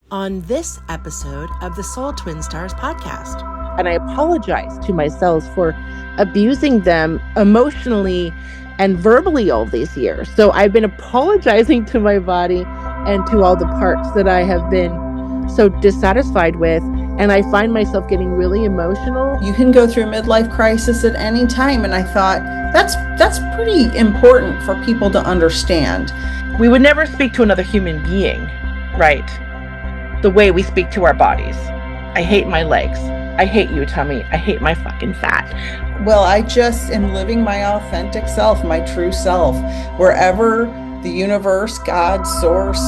on this episode of the Soul Twin Stars podcast. And I apologize to myself for abusing them emotionally and verbally all these years. So I've been apologizing to my body and to all the parts that I have been so dissatisfied with. And I find myself getting really emotional. You can go through a midlife crisis at any time. And I thought, that's pretty important for people to understand. We would never speak to another human being, right? The way we speak to our bodies. I hate my legs. I hate you, tummy. I hate my fucking fat. Well, I just am living my authentic self, my true self, wherever the universe, God, source,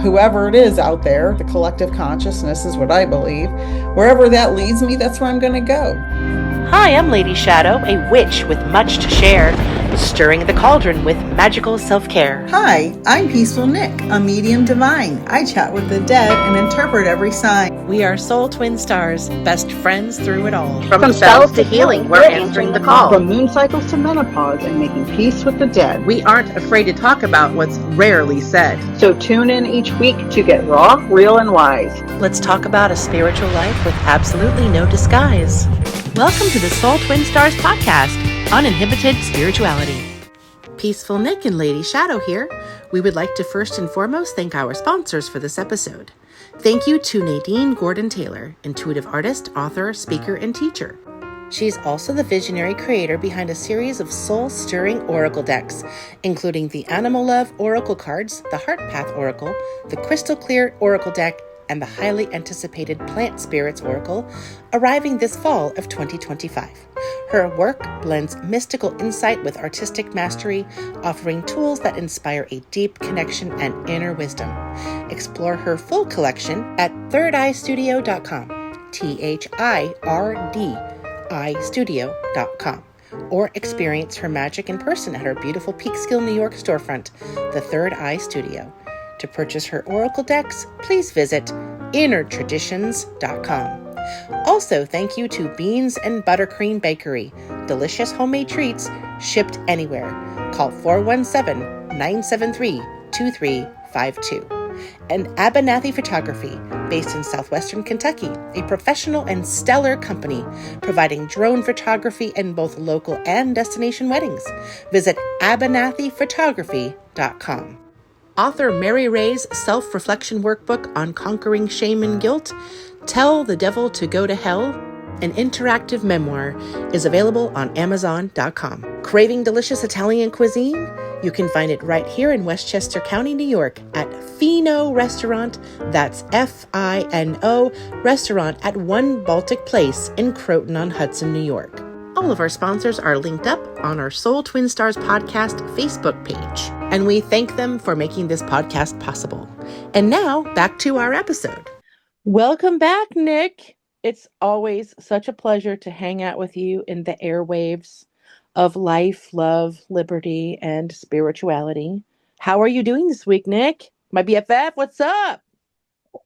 whoever it is out there, the collective consciousness is what I believe. Wherever that leads me, that's where I'm going to go. Hi, I'm Lady Shadowe, a witch with much to share, stirring the cauldron with magical self-care. Hi, I'm Peaceful Nik, a medium divine. I chat with the dead and interpret every sign. We are soul twin stars, best friends through it all. From spells to healing, we're answering the call. From moon cycles to menopause and making peace with the dead. We aren't afraid to talk about what's rarely said. So tune in each week to get raw, real, and wise. Let's talk about a spiritual life with absolutely no disguise. Welcome to the Soul Twin Stars podcast, Uninhibited Spirituality. Peaceful Nik and Lady Shadowe here. We would like to first and foremost thank our sponsors for this episode. Thank you to Nadine Gordon-Taylor, intuitive artist, author, speaker, and teacher. She's also the visionary creator behind a series of soul-stirring oracle decks, including the Animal Love Oracle cards, the Heart Path Oracle, the Crystal Clear Oracle deck, and the highly anticipated Plant Spirits Oracle, arriving this fall of 2025. Her work blends mystical insight with artistic mastery, offering tools that inspire a deep connection and inner wisdom. Explore her full collection at thirdeyestudio.com, THIRD or experience her magic in person at her beautiful Peekskill, New York storefront, the Third Eye Studio. To purchase her oracle decks, please visit innertraditions.com. Also, thank you to Beans and Buttercream Bakery. Delicious homemade treats shipped anywhere. Call 417-973-2352. And Abernathy Photography, based in southwestern Kentucky, a professional and stellar company providing drone photography in both local and destination weddings. Visit abernathyphotography.com. Author Mary Ray's self-reflection workbook on conquering shame and guilt, Tell the Devil to Go to Hell, an interactive memoir, is available on Amazon.com. Craving delicious Italian cuisine? You can find it right here in Westchester County, New York at Fino Restaurant, that's F-I-N-O, restaurant at One Baltic Place in Croton-on-Hudson, New York. All of our sponsors are linked up on our Soul Twin Stars podcast Facebook page, and we thank them for making this podcast possible. And now, back to our episode. Welcome back, Nik. It's always such a pleasure to hang out with you in the airwaves of life, love, liberty, and spirituality. How are you doing this week, Nik? My BFF, what's up?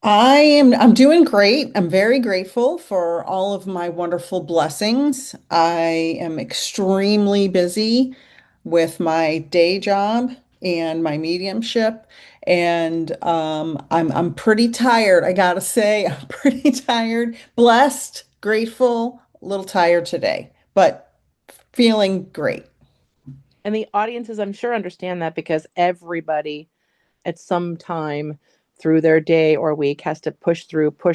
I'm doing great. I'm very grateful for all of my wonderful blessings. I am extremely busy with my day job and my mediumship, and I'm pretty tired. I gotta say, I'm pretty tired. Blessed, grateful, a little tired today, but feeling great. And the audiences, I'm sure, understand that because everybody at some time through their day or week has to push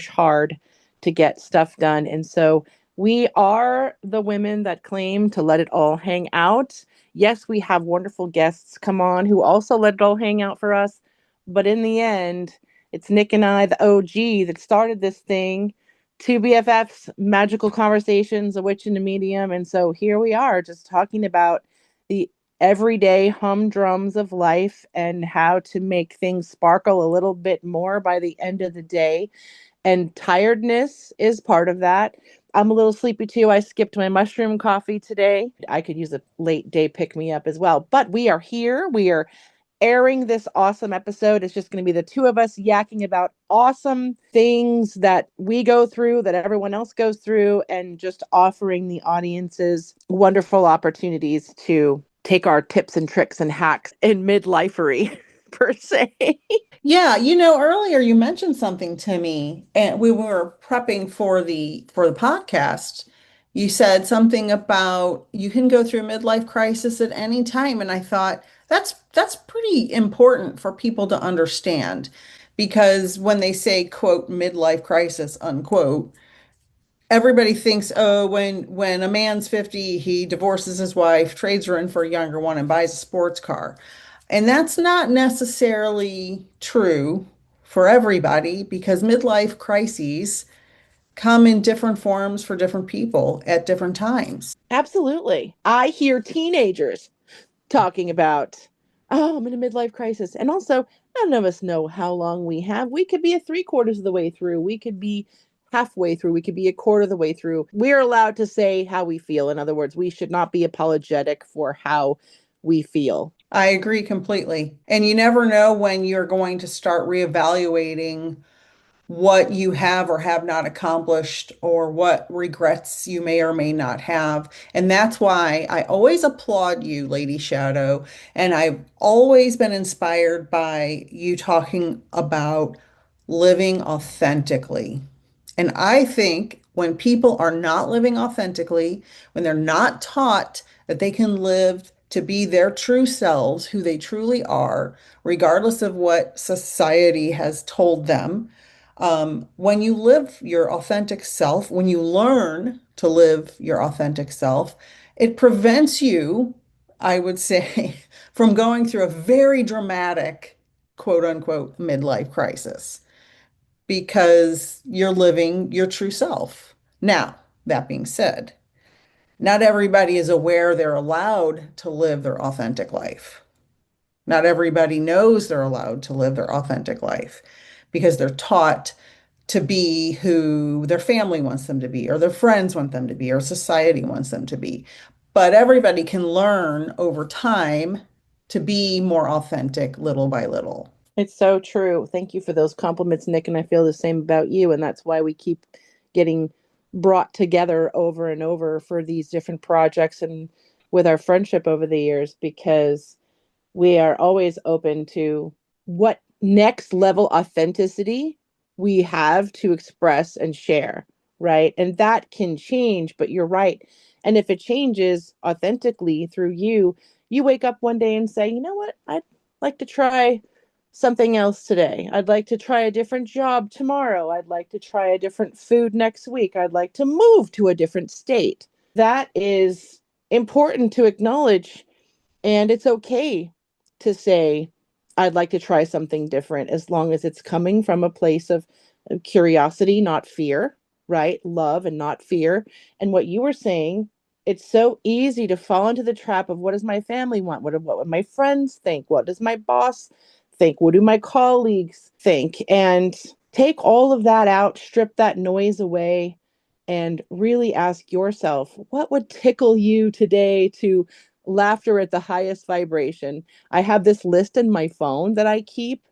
hard to get stuff done. And so we are the women that claim to let it all hang out. Yes, we have wonderful guests come on who also let it all hang out for us. But in the end, it's Nik and I, the OG, that started this thing. Two BFFs, magical conversations, a witch and a medium. And so here we are just talking about the everyday humdrums of life and how to make things sparkle a little bit more by the end of the day. And tiredness is part of that. I'm a little sleepy too. I skipped my mushroom coffee today. I could use a late day pick me up as well. But we are here. We are airing this awesome episode. It's just going to be the two of us yakking about awesome things that we go through, that everyone else goes through, and just offering the audiences wonderful opportunities to take our tips and tricks and hacks in midlifery per se. Yeah, earlier you mentioned something to me, and we were prepping for the podcast. You said something about you can go through a midlife crisis at any time, and I thought that's pretty important for people to understand because when they say, quote, midlife crisis, unquote, everybody thinks, oh, when a man's 50, he divorces his wife, trades her in for a younger one, and buys a sports car. And that's not necessarily true for everybody because midlife crises come in different forms for different people at different times. Absolutely. I hear teenagers talking about, oh, I'm in a midlife crisis. And also, none of us know how long we have. We could be a three quarters of the way through. We could be halfway through. We could be a quarter of the way through. We're allowed to say how we feel. In other words, we should not be apologetic for how we feel. I agree completely. And you never know when you're going to start reevaluating what you have or have not accomplished or what regrets you may or may not have. And that's why I always applaud you, Lady Shadow. And I've always been inspired by you talking about living authentically. And I think when people are not living authentically, when they're not taught that they can live to be their true selves, who they truly are, regardless of what society has told them, when you live your authentic self, when you learn to live your authentic self, it prevents you, I would say, from going through a very dramatic, quote unquote, midlife crisis because you're living your true self. Now, that being said, not everybody is aware they're allowed to live their authentic life. Not everybody knows they're allowed to live their authentic life because they're taught to be who their family wants them to be, or their friends want them to be, or society wants them to be. But everybody can learn over time to be more authentic little by little. It's so true. Thank you for those compliments, Nick. And I feel the same about you. And that's why we keep getting brought together over and over for these different projects and with our friendship over the years, because we are always open to what next level authenticity we have to express and share, right? And that can change, but you're right. And if it changes authentically through you, you wake up one day and say, you know what? I'd like to try something else today. I'd like to try a different job tomorrow. I'd like to try a different food next week. I'd like to move to a different state. That is important to acknowledge, and it's okay to say, I'd like to try something different as long as it's coming from a place of curiosity, not fear, right? Love and not fear. And what you were saying, it's so easy to fall into the trap of what does my family want? What would my friends think? What does my boss think? What do my colleagues think? And take all of that out, strip that noise away, and really ask yourself, what would tickle you today to laughter at the highest vibration? I have this list in my phone that I keep,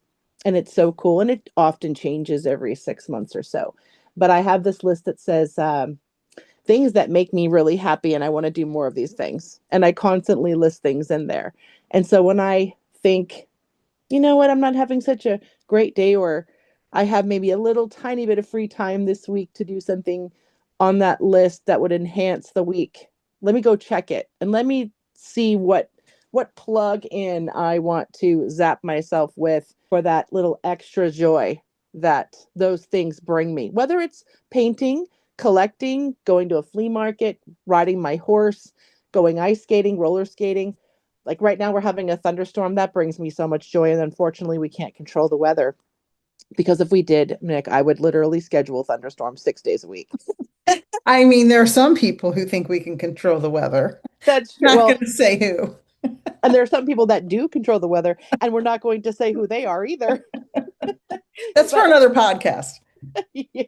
and it's so cool. And it often changes every 6 months or so. But I have this list that says things that make me really happy, and I want to do more of these things. And I constantly list things in there. And so when I think, you know what, I'm not having such a great day, or I have maybe a little tiny bit of free time this week to do something on that list that would enhance the week. Let me go check it and let me see what plug in I want to zap myself with for that little extra joy that those things bring me. Whether it's painting, collecting, going to a flea market, riding my horse, going ice skating, roller skating. Like right now, we're having a thunderstorm. That brings me so much joy. And unfortunately, we can't control the weather, because if we did, Nick, I would literally schedule thunderstorms 6 days a week. I mean, there are some people who think we can control the weather. That's true. Not going Well, to say who. and there are some people that do control the weather, and we're not going to say who they are either. That's for But another podcast. yeah,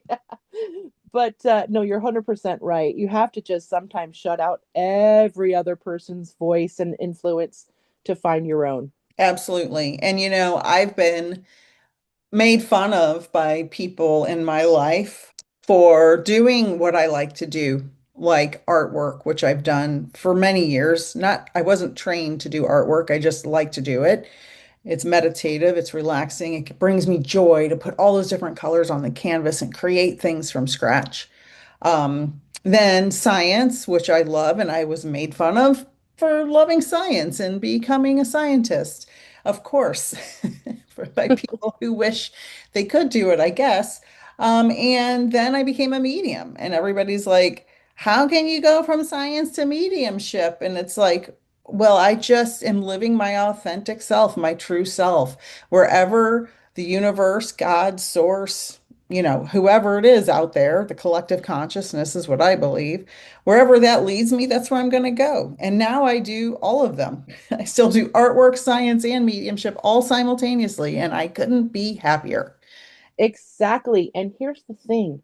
but no, you're 100% right. You have to just sometimes shut out every other person's voice and influence to find your own. Absolutely. And I've been made fun of by people in my life for doing what I like to do, like artwork, which I've done for many years. Not, I wasn't trained to do artwork, I just like to do it. It's meditative, it's relaxing. It brings me joy to put all those different colors on the canvas and create things from scratch. Then science, which I love, and I was made fun of for loving science and becoming a scientist, of course, by people who wish they could do it, I guess. And then I became a medium, and everybody's like, how can you go from science to mediumship? And it's like, well, I just am living my authentic self, my true self, wherever the universe, God, source, whoever it is out there, the collective consciousness is what I believe. Wherever that leads me, that's where I'm going to go. And now I do all of them. I still do artwork, science, and mediumship all simultaneously, and I couldn't be happier. Exactly. And here's the thing.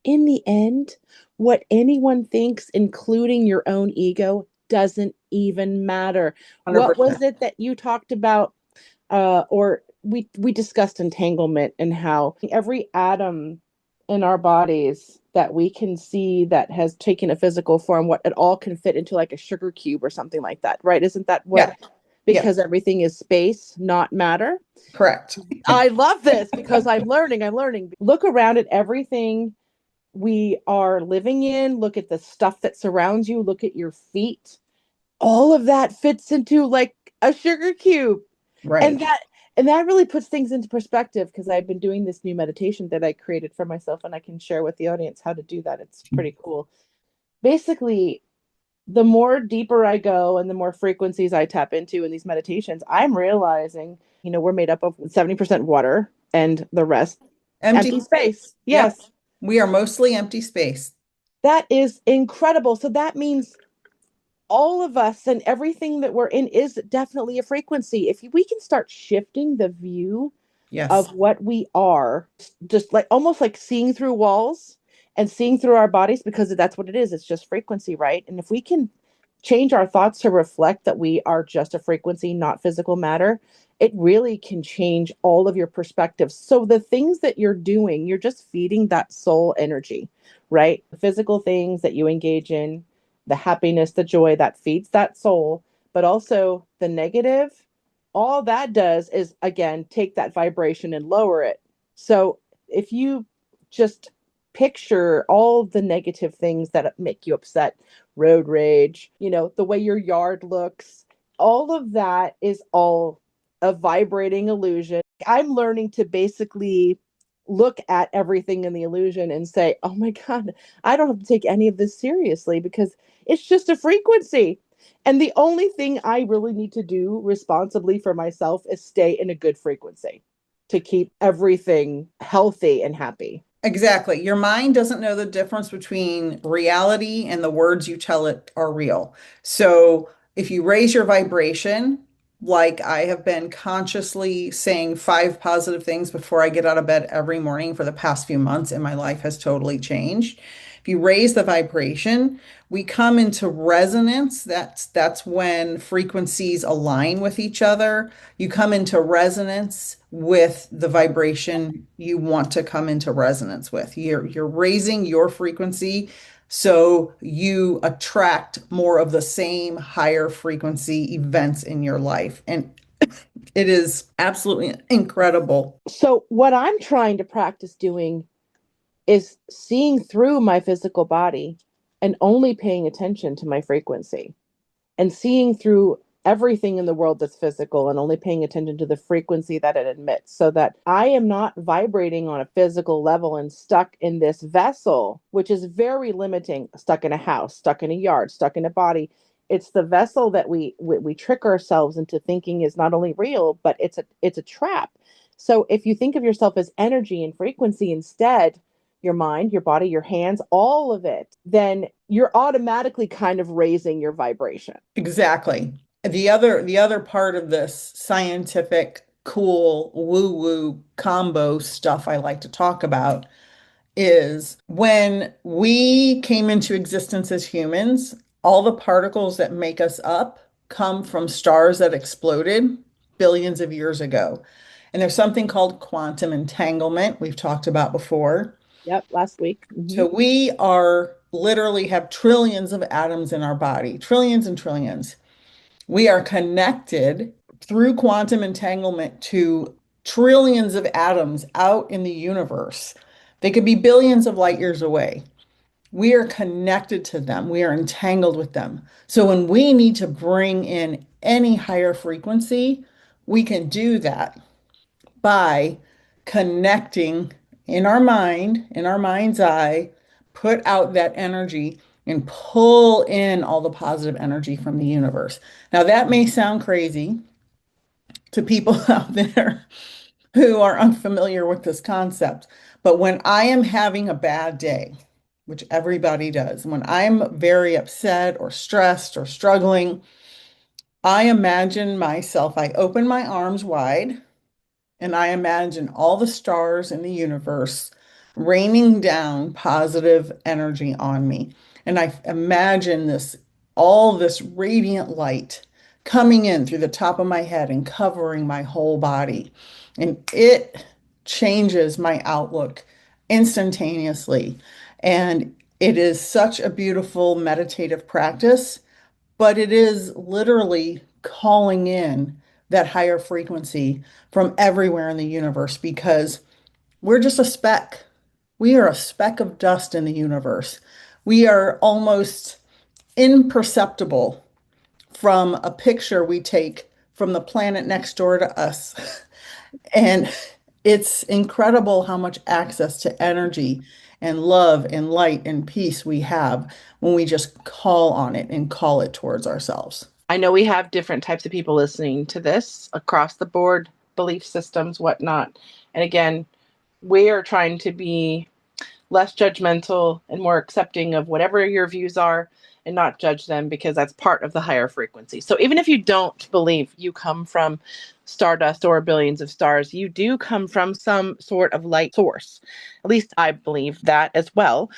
In the end, what anyone thinks, including your own ego, doesn't even matter. What was 100%. it that you talked about? Or we discussed entanglement and how every atom in our bodies that we can see that has taken a physical form, what it all can fit into like a sugar cube or something like that, right? Isn't that Yeah. what? Yes. Because everything is space, not matter. Correct. I love this because I'm learning. I'm learning. Look around at everything we are living in. Look at the stuff that surrounds you. Look at your feet. All of that fits into like a sugar cube. And Right. that really puts things into perspective because I've been doing this new meditation that I created for myself and I can share with the audience how to do that. It's pretty cool. Basically, the more deeper I go and the more frequencies I tap into in these meditations, I'm realizing, we're made up of 70% water and the rest Empty empty space. space. Yep. Yes. We are mostly empty space. That is incredible. So that means all of us and everything that we're in is definitely a frequency. If we can start shifting the view Yes. of what we are, just like almost like seeing through walls and seeing through our bodies, because that's what it is. It's just frequency, right? And if we can change our thoughts to reflect that we are just a frequency, not physical matter, it really can change all of your perspectives. So the things that you're doing, you're just feeding that soul energy, right? The physical things that you engage in, the happiness, the joy that feeds that soul, but also the negative, all that does is again take that vibration and lower it. So if you just picture all the negative things that make you upset, road rage, the way your yard looks, all of that is all a vibrating illusion. I'm learning to basically look at everything in the illusion and say, oh my God, I don't have to take any of this seriously because it's just a frequency. And the only thing I really need to do responsibly for myself is stay in a good frequency to keep everything healthy and happy. Exactly. Your mind doesn't know the difference between reality and the words you tell it are real. So if you raise your vibration, like I have been consciously saying 5 positive things before I get out of bed every morning for the past few months, and my life has totally changed. If you raise the vibration, we come into resonance. That's when frequencies align with each other. You come into resonance with the vibration you want to come into resonance with. You're raising your frequency so you attract more of the same higher frequency events in your life. And it is absolutely incredible. So, what I'm trying to practice doing is seeing through my physical body and only paying attention to my frequency and seeing through everything in the world that's physical and only paying attention to the frequency that it emits so that I am not vibrating on a physical level and stuck in this vessel, which is very limiting, stuck in a house, stuck in a yard, stuck in a body. It's the vessel that we trick ourselves into thinking is not only real, but it's a trap. So if you think of yourself as energy and frequency instead, your mind, your body, your hands, all of it, then you're automatically kind of raising your vibration. Exactly. The other part of this scientific, cool, woo-woo combo stuff I like to talk about is when we came into existence as humans, all the particles that make us up come from stars that exploded billions of years ago. And there's something called quantum entanglement we've talked about before. Yep, last week. So we are literally have trillions of atoms in our body, trillions and trillions. We are connected through quantum entanglement to trillions of atoms out in the universe. They could be billions of light years away. We are connected to them. We are entangled with them. So when we need to bring in any higher frequency, we can do that by connecting in our mind, in our mind's eye, put out that energy and pull in all the positive energy from the universe. Now, that may sound crazy to people out there who are unfamiliar with this concept, but when I am having a bad day, which everybody does, when I'm very upset or stressed or struggling, I imagine myself, I open my arms wide and I imagine all the stars in the universe raining down positive energy on me. And I imagine all this radiant light coming in through the top of my head and covering my whole body. And it changes my outlook instantaneously. And it is such a beautiful meditative practice, but it is literally calling in that higher frequency from everywhere in the universe because we're just a speck. We are a speck of dust in the universe. We are almost imperceptible from a picture we take from the planet next door to us. And it's incredible how much access to energy and love and light and peace we have when we just call on it and call it towards ourselves. I know we have different types of people listening to this across the board, belief systems, whatnot. And again, we are trying to be less judgmental and more accepting of whatever your views are and not judge them because that's part of the higher frequency. So even if you don't believe you come from stardust or billions of stars, you do come from some sort of light source. At least I believe that as well.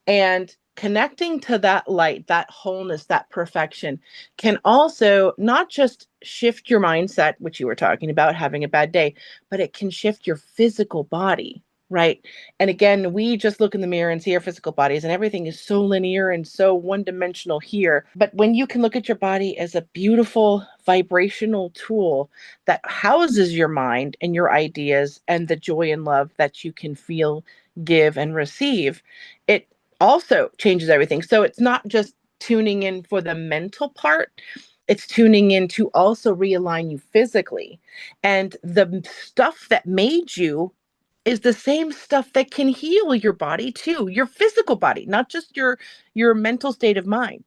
And connecting to that light, that wholeness, that perfection can also not just shift your mindset, which you were talking about, having a bad day, but it can shift your physical body, right? And again, we just look in the mirror and see our physical bodies, and everything is so linear and so one dimensional here. But when you can look at your body as a beautiful vibrational tool that houses your mind and your ideas and the joy and love that you can feel, give, and receive, it also changes everything. So it's not just tuning in for the mental part, it's tuning in to also realign you physically. And the stuff that made you is the same stuff that can heal your body too, your physical body, not just your mental state of mind.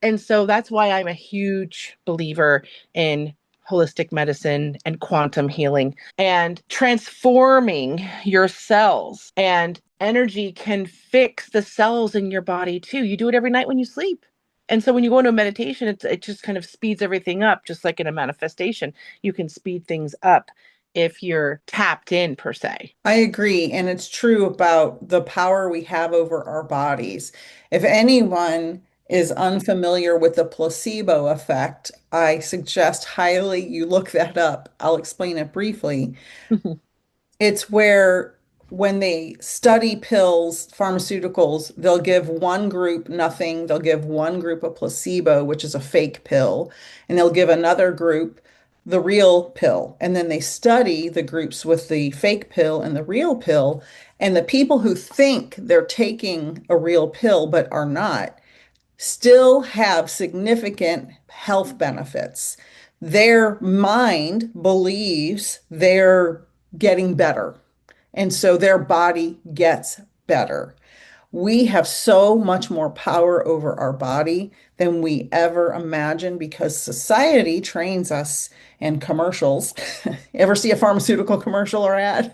And so that's why I'm a huge believer in holistic medicine and quantum healing and transforming your cells. And energy can fix the cells in your body too. You do it every night when you sleep. And so when you go into a meditation, it just kind of speeds everything up, just like in a manifestation. You can speed things up if you're tapped in, per se. I agree. And it's true about the power we have over our bodies. If anyone is unfamiliar with the placebo effect, I suggest highly you look that up. I'll explain it briefly. It's where when they study pills, pharmaceuticals, they'll give one group nothing, they'll give one group a placebo, which is a fake pill, and they'll give another group the real pill. And then they study the groups with the fake pill and the real pill. And the people who think they're taking a real pill but are not still have significant health benefits. Their mind believes they're getting better. And so their body gets better. We have so much more power over our body than we ever imagined because society trains us in commercials. Ever see a pharmaceutical commercial or ad?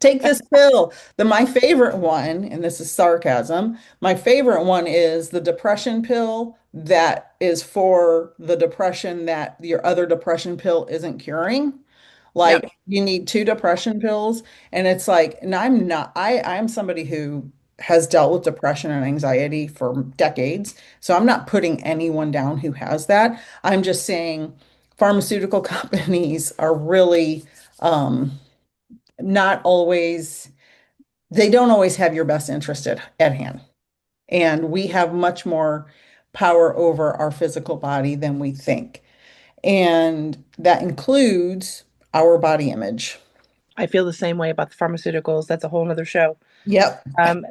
Take this pill. My favorite one, and this is sarcasm, my favorite one is the depression pill that is for the depression that your other depression pill isn't curing. Yep. Like you need two depression pills. And it's like, and I'm somebody who has dealt with depression and anxiety for decades. So I'm not putting anyone down who has that. I'm just saying pharmaceutical companies are really not always, they don't always have your best interest at hand. And we have much more power over our physical body than we think. And that includes our body image. I feel the same way about the pharmaceuticals. That's a whole other show. Yep.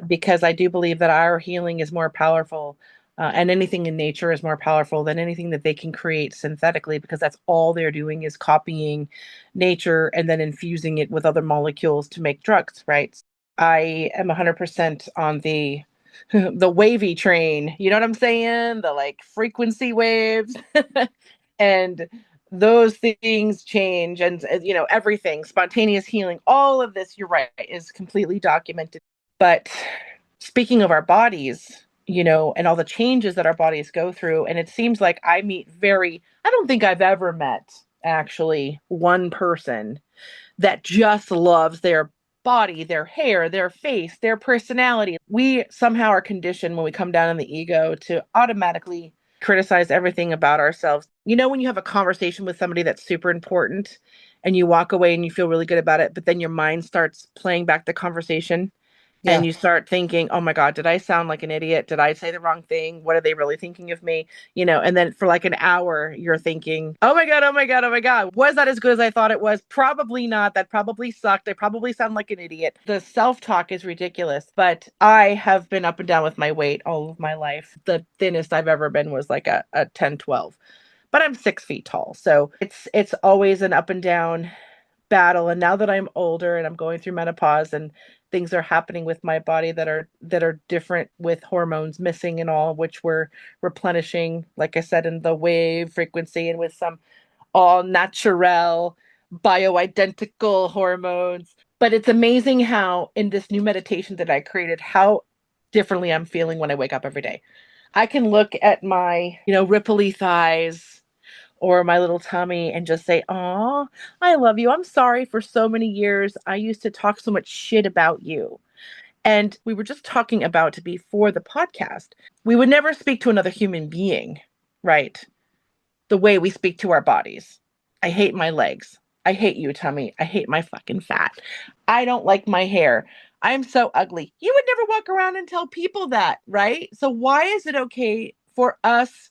Because I do believe that our healing is more powerful, and anything in nature is more powerful than anything that they can create synthetically, because that's all they're doing is copying nature and then infusing it with other molecules to make drugs, right? I am 100% on the the wavy train. You know what I'm saying? The like frequency waves. And those things change, and everything, spontaneous healing, all of this, you're right, is completely documented. But speaking of our bodies, and all the changes that our bodies go through, and it seems like I don't think I've ever met actually one person that just loves their body, their hair, their face, their personality. We somehow are conditioned when we come down in the ego to automatically criticize everything about ourselves. When you have a conversation with somebody that's super important and you walk away and you feel really good about it, but then your mind starts playing back the conversation Yeah. and you start thinking, oh my God, did I sound like an idiot? Did I say the wrong thing? What are they really thinking of me? And then for like an hour, you're thinking, oh my God, oh my God, oh my God, was that as good as I thought it was? Probably not. That probably sucked. I probably sound like an idiot. The self talk is ridiculous, but I have been up and down with my weight all of my life. The thinnest I've ever been was like a 10, 12. But I'm 6 feet tall. So it's always an up and down battle. And now that I'm older and I'm going through menopause and things are happening with my body that are different, with hormones missing and all, which we're replenishing, like I said, in the wave frequency and with some all natural bioidentical hormones. But it's amazing how in this new meditation that I created, how differently I'm feeling when I wake up every day. I can look at my, ripply thighs or my little tummy and just say, "Oh, I love you. I'm sorry for so many years. I used to talk so much shit about you." And we were just talking about before the podcast. We would never speak to another human being, right? The way we speak to our bodies. I hate my legs. I hate you, tummy. I hate my fucking fat. I don't like my hair. I'm so ugly. You would never walk around and tell people that, right? So why is it okay for us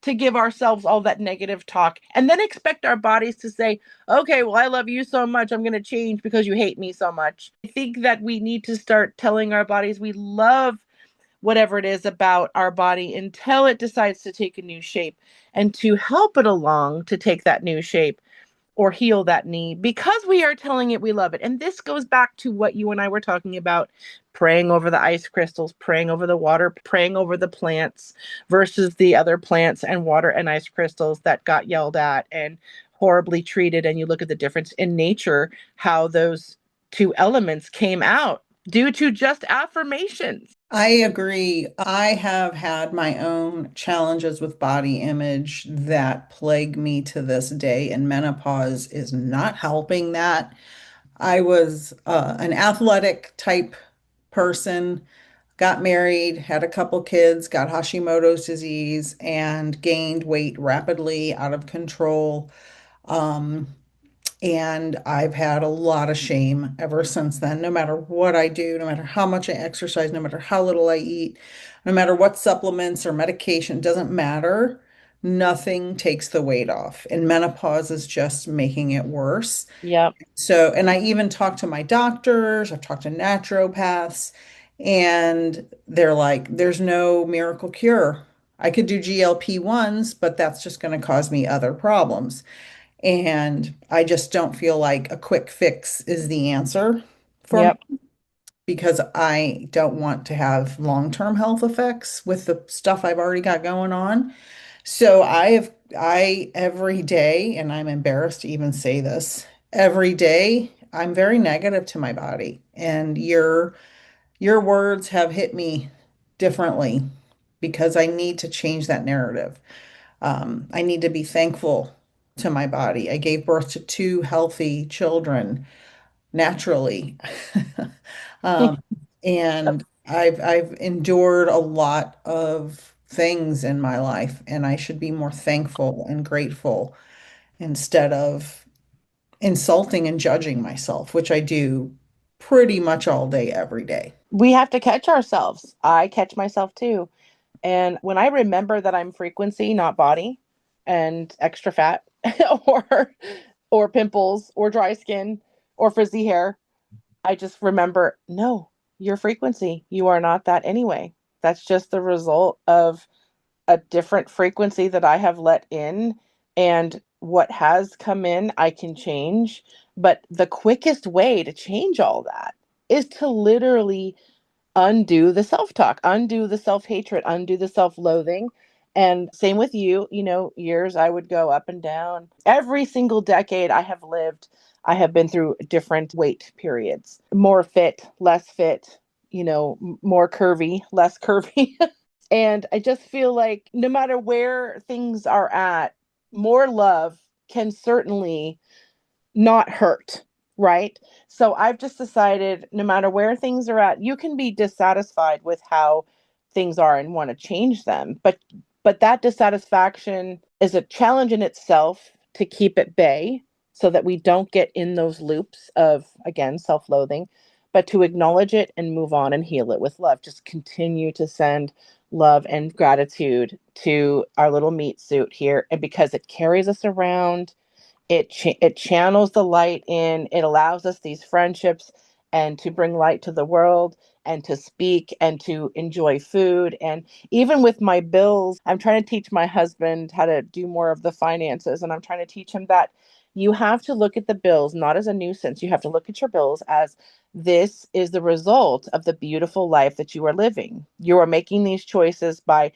to give ourselves all that negative talk and then expect our bodies to say, okay, well, I love you so much, I'm going to change because you hate me so much? I think that we need to start telling our bodies we love whatever it is about our body until it decides to take a new shape, and to help it along to take that new shape or heal that knee because we are telling it we love it. And this goes back to what you and I were talking about: praying over the ice crystals, praying over the water, praying over the plants versus the other plants and water and ice crystals that got yelled at and horribly treated. And you look at the difference in nature, how those two elements came out due to just affirmations. I agree. I have had my own challenges with body image that plague me to this day, and menopause is not helping that. I was an athletic type person, got married, had a couple kids, got Hashimoto's disease, and gained weight rapidly out of control. Um, and I've had a lot of shame ever since then. No matter what I do, no matter how much I exercise, no matter how little I eat, no matter what supplements or medication, doesn't matter. Nothing takes the weight off. And menopause is just making it worse. Yep. So, and I even talked to my doctors, I've talked to naturopaths, and they're like, there's no miracle cure. I could do GLP-1s, but that's just going to cause me other problems. And I just don't feel like a quick fix is the answer for me, Yep. because I don't want to have long-term health effects with the stuff I've already got going on. So I every day, and I'm embarrassed to even say this, every day I'm very negative to my body. And your words have hit me differently because I need to change that narrative. I need to be thankful to my body. I gave birth to two healthy children naturally. Um, and I've endured a lot of things in my life, and I should be more thankful and grateful instead of insulting and judging myself, which I do pretty much all day, every day. We have to catch ourselves. I catch myself too. And when I remember that I'm frequency, not body, and extra fat, or or pimples or dry skin or frizzy hair. I just remember, no, your frequency, you are not that anyway. That's just the result of a different frequency that I have let in, and what has come in, I can change. But the quickest way to change all that is to literally undo the self talk, undo the self hatred, undo the self loathing. And same with you, years I would go up and down. Every single decade I have lived, I have been through different weight periods, more fit, less fit, more curvy, less curvy. And I just feel like no matter where things are at, more love can certainly not hurt, right? So I've just decided no matter where things are at, you can be dissatisfied with how things are and want to change them. But that dissatisfaction is a challenge in itself to keep at bay so that we don't get in those loops of, again, self-loathing, but to acknowledge it and move on and heal it with love. Just continue to send love and gratitude to our little meat suit here, and because it carries us around, it channels the light in, it allows us these friendships and to bring light to the world and to speak and to enjoy food. And even with my bills, I'm trying to teach my husband how to do more of the finances, and I'm trying to teach him that you have to look at the bills not as a nuisance. You have to look at your bills as this is the result of the beautiful life that you are living. You are making these choices by,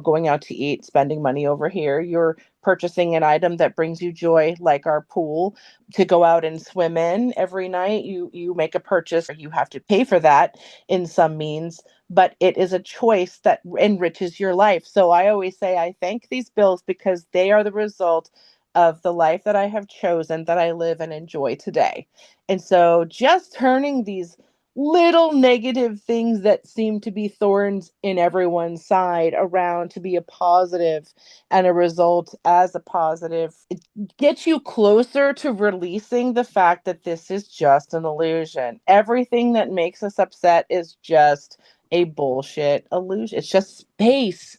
going out to eat, spending money over here. You're purchasing an item that brings you joy, like our pool, to go out and swim in every night. You make a purchase, or you have to pay for that in some means, but it is a choice that enriches your life. So I always say I thank these bills because they are the result of the life that I have chosen, that I live and enjoy today. And so just turning these little negative things that seem to be thorns in everyone's side around to be a positive, and a result as a positive, it gets you closer to releasing the fact that this is just an illusion. Everything that makes us upset is just a bullshit illusion. It's just space.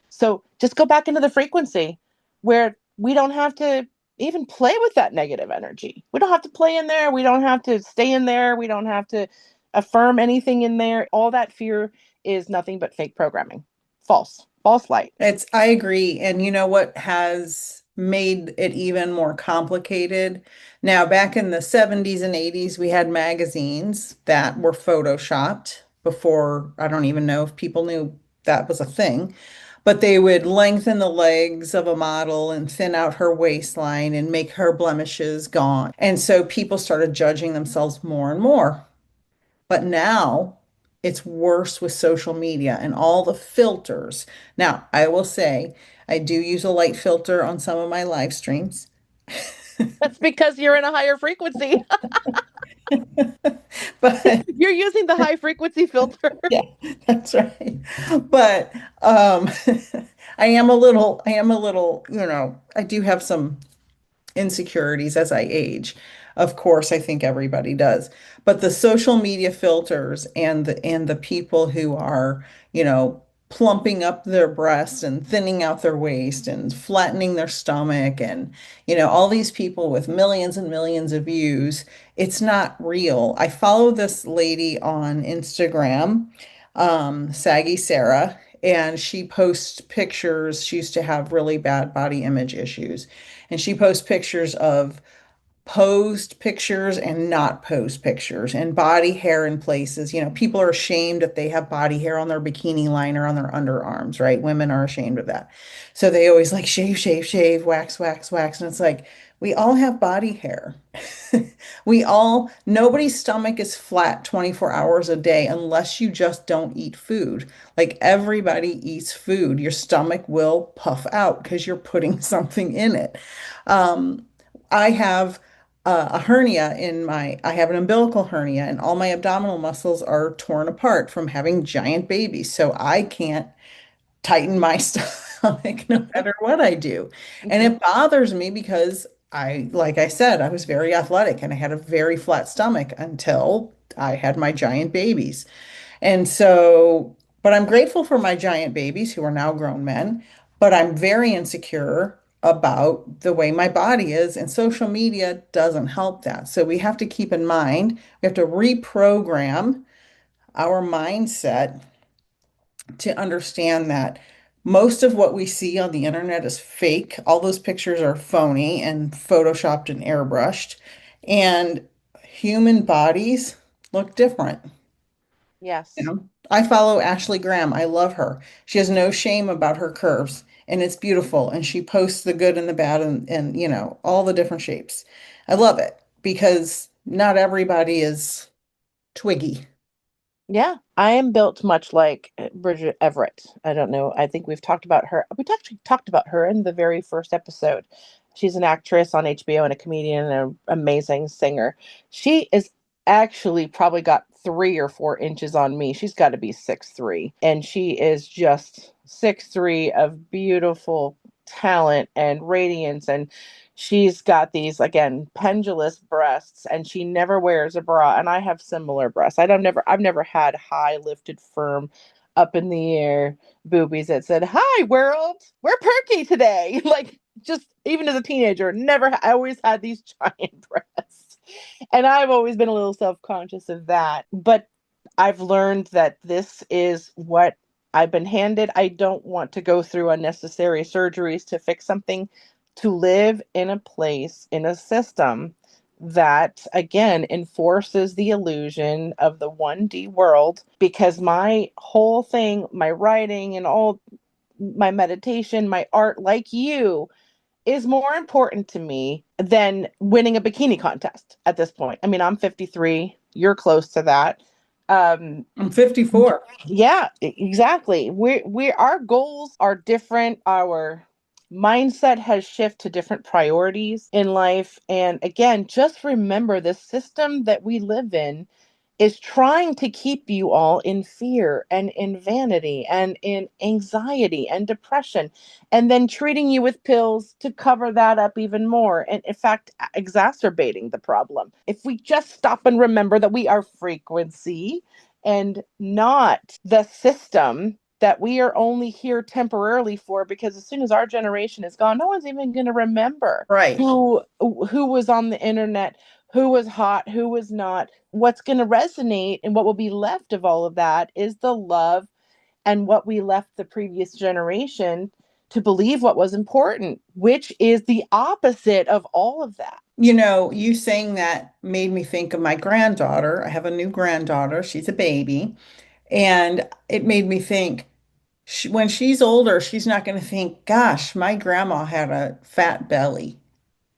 So just go back into the frequency where we don't have to even play with that negative energy. We don't have to play in there. We don't have to stay in there. We don't have to affirm anything in there. All that fear is nothing but fake programming. False light. I agree. And you know what has made it even more complicated? Now, back in the 70s and 80s, we had magazines that were photoshopped before. I don't even know if people knew that was a thing, but they would lengthen the legs of a model and thin out her waistline and make her blemishes gone. And so people started judging themselves more and more. But now it's worse with social media and all the filters. Now, I will say I do use a light filter on some of my live streams, That's because you're in a higher frequency. but You're using the high frequency filter. yeah, that's right. But I am a little, I do have some insecurities as I age. Of course, I think everybody does. But the social media filters and the people who are, plumping up their breasts and thinning out their waist and flattening their stomach and, all these people with millions and millions of views, it's not real. I follow this lady on Instagram, Saggy Sarah, and she posts pictures. She used to have really bad body image issues, and she posts pictures of posed pictures and not posed pictures and body hair in places. People are ashamed that they have body hair on their bikini line or on their underarms, right? Women are ashamed of that. So they always like shave, shave, shave, wax, wax, wax. And it's like, we all have body hair. Nobody's stomach is flat 24 hours a day unless you just don't eat food. Like everybody eats food. Your stomach will puff out because you're putting something in it. I have a hernia I have an umbilical hernia, and all my abdominal muscles are torn apart from having giant babies. So I can't tighten my stomach no matter what I do. And Mhm. it bothers me because like I said, I was very athletic and I had a very flat stomach until I had my giant babies. And so, but I'm grateful for my giant babies who are now grown men, but I'm very insecure about the way my body is, and social media doesn't help that. So we have to keep in mind, we have to reprogram our mindset to understand that most of what we see on the internet is fake. All those pictures are phony and photoshopped and airbrushed, and human bodies look different. You Yes. know, I follow Ashley Graham. I love her. She has no shame about her curves, and it's beautiful. And she posts the good and the bad and all the different shapes. I love it because not everybody is twiggy. Yeah, I am built much like Bridget Everett. I don't know. I think we've talked about her. We actually talked about her in the very first episode. She's an actress on HBO and a comedian and an amazing singer. She is actually probably got 3 or 4 inches on me. She's got to be 6'3", and she is just 6'3" of beautiful talent and radiance. And she's got these again pendulous breasts, and she never wears a bra, and I have similar breasts. I've never had high lifted firm up in the air boobies that said, "Hi world, we're perky today." Like, just even as a teenager, I always had these giant breasts, and I've always been a little self-conscious of that. But I've learned that this is what I've been handed. I don't want to go through unnecessary surgeries to fix something, to live in a place, in a system that, again, enforces the illusion of the 1D world. Because my whole thing, my writing and all my meditation, my art, like you, is more important to me than winning a bikini contest at this point. I mean, I'm 53, you're close to that. Um, I'm 54. yeah, exactly. We our goals are different. Our mindset has shifted to different priorities in life. And again, just remember the system that we live in is trying to keep you all in fear and in vanity and in anxiety and depression, and then treating you with pills to cover that up even more. And in fact, exacerbating the problem. If we just stop and remember that we are frequency and not the system, that we are only here temporarily for, because as soon as our generation is gone, no one's even going to remember Right. who was on the internet, who was hot, who was not. What's going to resonate and what will be left of all of that is the love and what we left the previous generation to believe what was important, which is the opposite of all of that. You saying that made me think of my granddaughter. I have a new granddaughter. She's a baby. And it made me think, when she's older, she's not going to think, gosh, my grandma had a fat belly.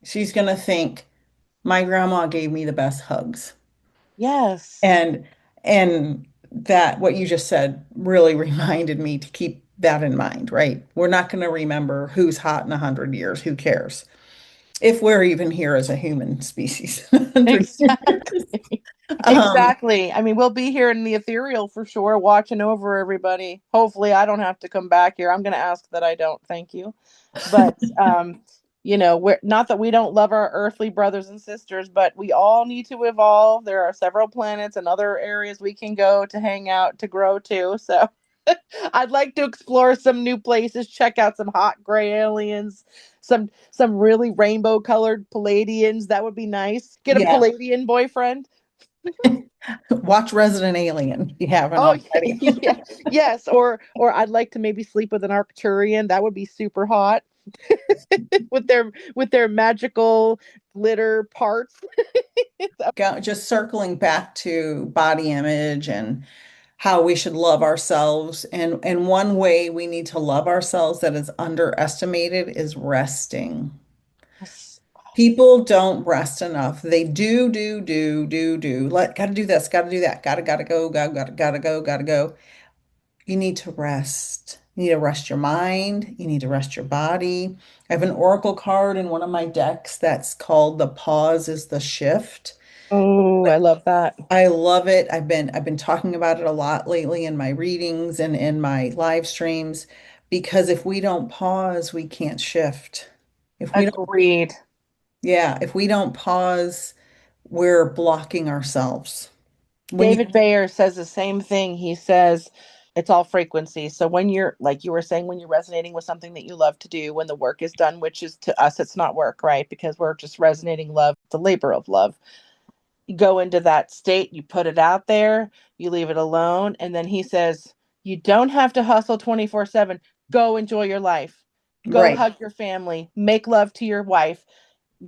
She's going to think, my grandma gave me the best hugs. Yes. And and that what you just said really reminded me to keep that in mind, right? We're not going to remember who's hot in 100 years. Who cares? If we're even here as a human species. 100 years. Exactly. Um, Exactly. I mean, we'll be here in the ethereal for sure, watching over everybody. Hopefully, I don't have to come back here. I'm going to ask that I don't. Thank you. But, we're not that we don't love our earthly brothers and sisters, but we all need to evolve. There are several planets and other areas we can go to hang out, to grow to. So I'd like to explore some new places, check out some hot gray aliens, some really rainbow colored Palladians. That would be nice. Get a yeah. Palladian boyfriend. Watch Resident Alien if you haven't Oh already. yeah, yes. Or I'd like to maybe sleep with an Arcturian. That would be super hot with their magical glitter parts. Just circling back to body image and how we should love ourselves. And one way we need to love ourselves that is underestimated is resting. Yes. People don't rest enough. They do. Gotta do this, gotta do that, gotta go, gotta go, gotta go. You need to rest. You need to rest your mind. You need to rest your body. I have an oracle card in one of my decks that's called The Pause is the Shift. Oh, I love that. I love it. I've been talking about it a lot lately in my readings and in my live streams because if we don't pause, we can't shift. If we don't, Agreed. yeah, if we don't pause, we're blocking ourselves. When you, David Bayer says the same thing. He says, It's all frequency. So when you're, like you were saying, when you're resonating with something that you love to do, when the work is done, which is to us, it's not work, right? Because we're just resonating love, the labor of love. You go into that state, you put it out there, you leave it alone. And then he says, you don't have to hustle 24/7. Go enjoy your life. Go Right. hug your family, make love to your wife,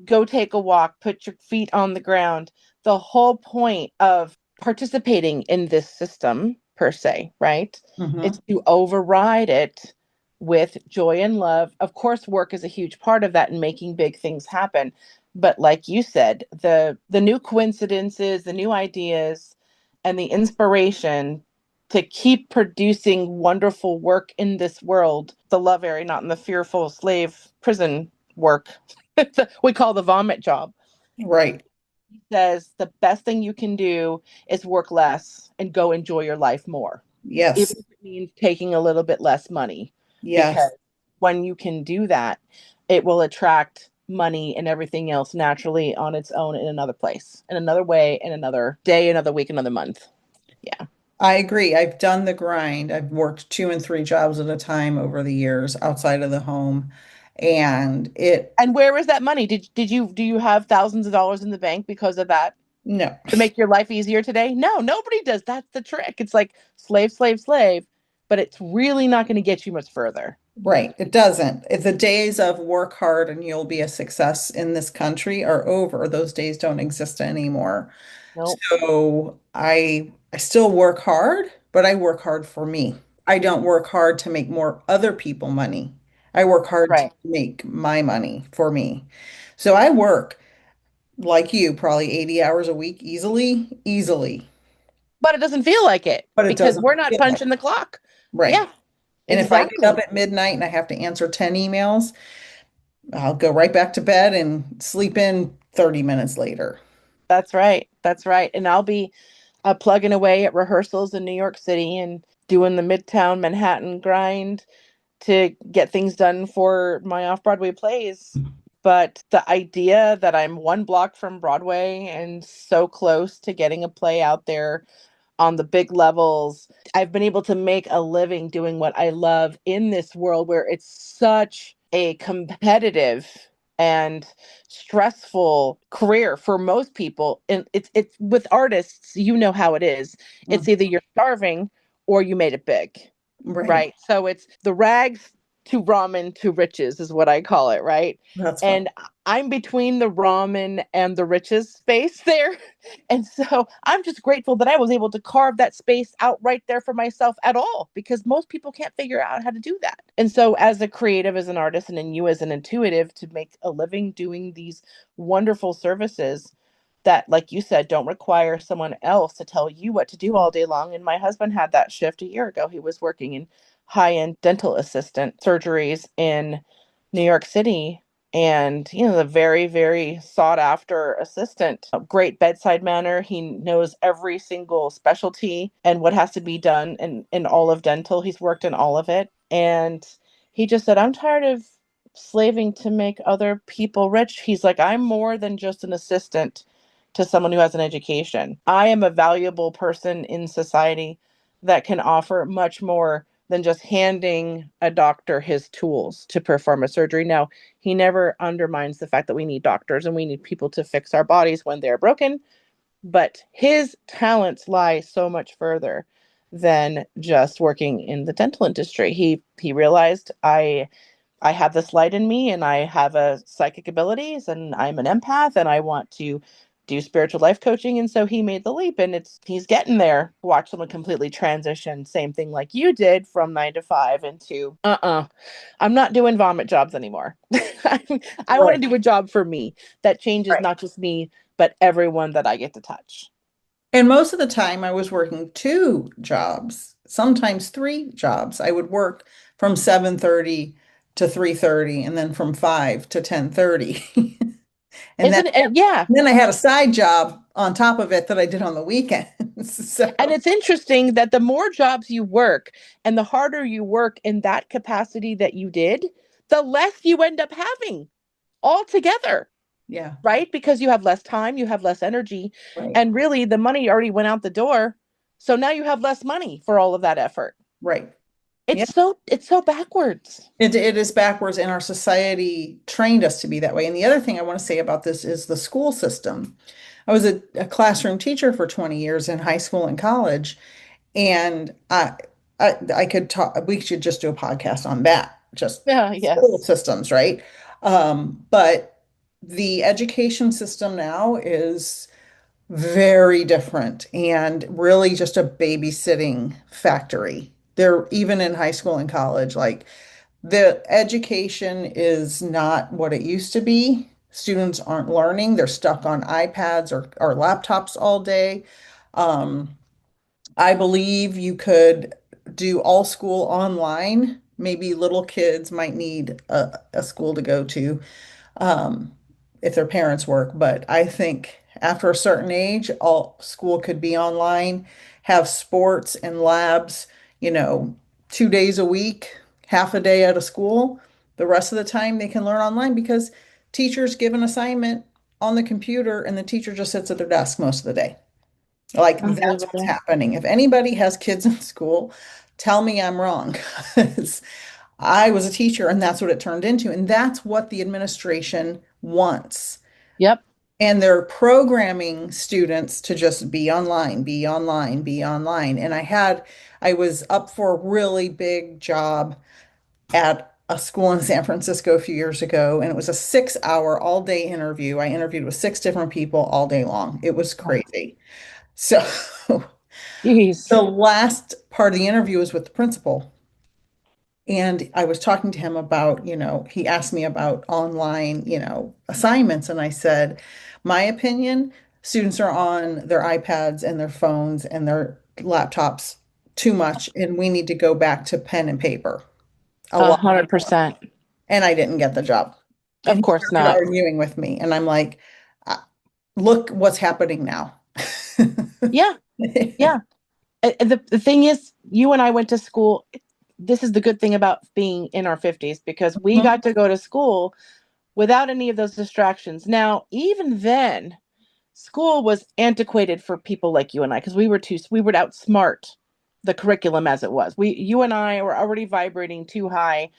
go take a walk, put your feet on the ground. The whole point of participating in this system, per se, right? Hmm. It's to override it with joy and love. Of course, work is a huge part of that and making big things happen. But like you said, the new coincidences, the new ideas, and the inspiration to keep producing wonderful work in this world, the love area, not in the fearful slave prison work we call the vomit job. Right. He says the best thing you can do is work less and go enjoy your life more, Yes. even if it means taking a little bit less money. Because Yes. when you can do that, it will attract money and everything else naturally on its own in another place, in another way, in another day, another week, another month. Yeah. I agree. I've done the grind. I've worked two and three jobs at a time over the years outside of the home. And it, And where is that money? Do you have thousands of dollars in the bank because of that? no, To make your life easier today? No, nobody does. That's the trick. It's like slave, slave, slave, but it's really not going to get you much further. right. It doesn't. The days of work hard and you'll be a success in this country are over. Those days don't exist anymore. Nope. So I still work hard, but I work hard for me. I don't work hard to make more other people money. I work hard to Right. make my money for me. So I work like you, probably 80 hours a week easily, easily, But it doesn't feel like it but it because doesn't we're not feel like punching the clock. right. Yeah, And if I get up exactly. at midnight and I have to answer 10 emails, I'll go right back to bed and sleep in 30 minutes later. That's right. That's right. And I'll be plugging away at rehearsals in New York City and doing the Midtown Manhattan grind to get things done for my off Broadway plays. But the idea that I'm one block from Broadway and so close to getting a play out there on the big levels, I've been able to make a living doing what I love in this world where it's such a competitive and stressful career for most people. And it's with artists, you know how it is. It's Mm, either you're starving or you made it big, right. right? So it's the rags to ramen to riches is what I call it, right? That's fun. And I'm between the ramen and the riches space there. And so I'm just grateful that I was able to carve that space out right there for myself at all, because most people can't figure out how to do that. And so, as a creative, as an artist, and in you as an intuitive, to make a living doing these wonderful services that, like you said, don't require someone else to tell you what to do all day long. And my husband had that shift a year ago. He was working in high end dental assistant surgeries in New York City, and the very, very sought after assistant, a great bedside manner. He knows every single specialty and what has to be done in all of dental. He's worked in all of it, and he just said, I'm tired of slaving to make other people rich. He's like, I'm more than just an assistant to someone who has an education. I am a valuable person in society that can offer much more than just handing a doctor his tools to perform a surgery. Now, he never undermines the fact that we need doctors and we need people to fix our bodies when they're broken, but his talents lie so much further than just working in the dental industry. He realized I have this light in me and I have a psychic abilities and I'm an empath and I want to do spiritual life coaching. And so he made the leap, and he's getting there. Watch someone completely transition, same thing like you did, from 9 to 5 into I'm not doing vomit jobs anymore. I want Right. to do a job for me that changes Right. not just me, but everyone that I get to touch. And most of the time I was working two jobs, sometimes three jobs. I would work from 7:30 to 3:30 and then from 5 to 10:30. And then Isn't it? Yeah. then I had a side job on top of it that I did on the weekends. And So, it's interesting that the more jobs you work and the harder you work in that capacity that you did, the less you end up having altogether, yeah, right? Because you have less time, you have less energy, right. and really the money already went out the door. So now you have less money for all of that effort. Right. Yeah. It's so backwards. It is backwards, and our society trained us to be that way. And the other thing I want to say about this is the school system. I was a classroom teacher for 20 years in high school and college, and I could talk, we should just do a podcast on that, just Yeah, school yes. systems, right? But the education system now is very different and really just a babysitting factory. They're even in high school and college, like the education is not what it used to be. Students aren't learning. They're stuck on iPads or laptops all day. Um, I believe you could do all school online. Maybe little kids might need a school to go to, um, if their parents work. But I think after a certain age, all school could be online, have sports and labs, you know, 2 days a week, half a day at a school. The rest of the time they can learn online because teachers give an assignment on the computer and the teacher just sits at their desk most of the day. Like that's what's Unbelievable. happening. If anybody has kids in school, tell me I'm wrong. 'Cause I was a teacher and that's what it turned into. And that's what the administration wants. Yep. And they're programming students to just be online, be online, be online. And I was up for a really big job at a school in San Francisco a few years ago, and it was a 6 hour all day interview. I interviewed with six different people all day long. It was crazy. So Jeez. the last part of the interview was with the principal. And I was talking to him about, he asked me about online, assignments. And I said, my opinion, students are on their iPads and their phones and their laptops too much. And we need to go back to pen and paper a A lot hundred more. percent. And I didn't get the job. And Of he course started not. arguing with me. And I'm like, "Uh, look what's happening now." Yeah. Yeah. The thing is, you and I went to school. This is the good thing about being in our 50s because we got to go to school without any of those distractions. Now, even then, school was antiquated for people like you and I because we would outsmart the curriculum as it was. You and I were already vibrating too high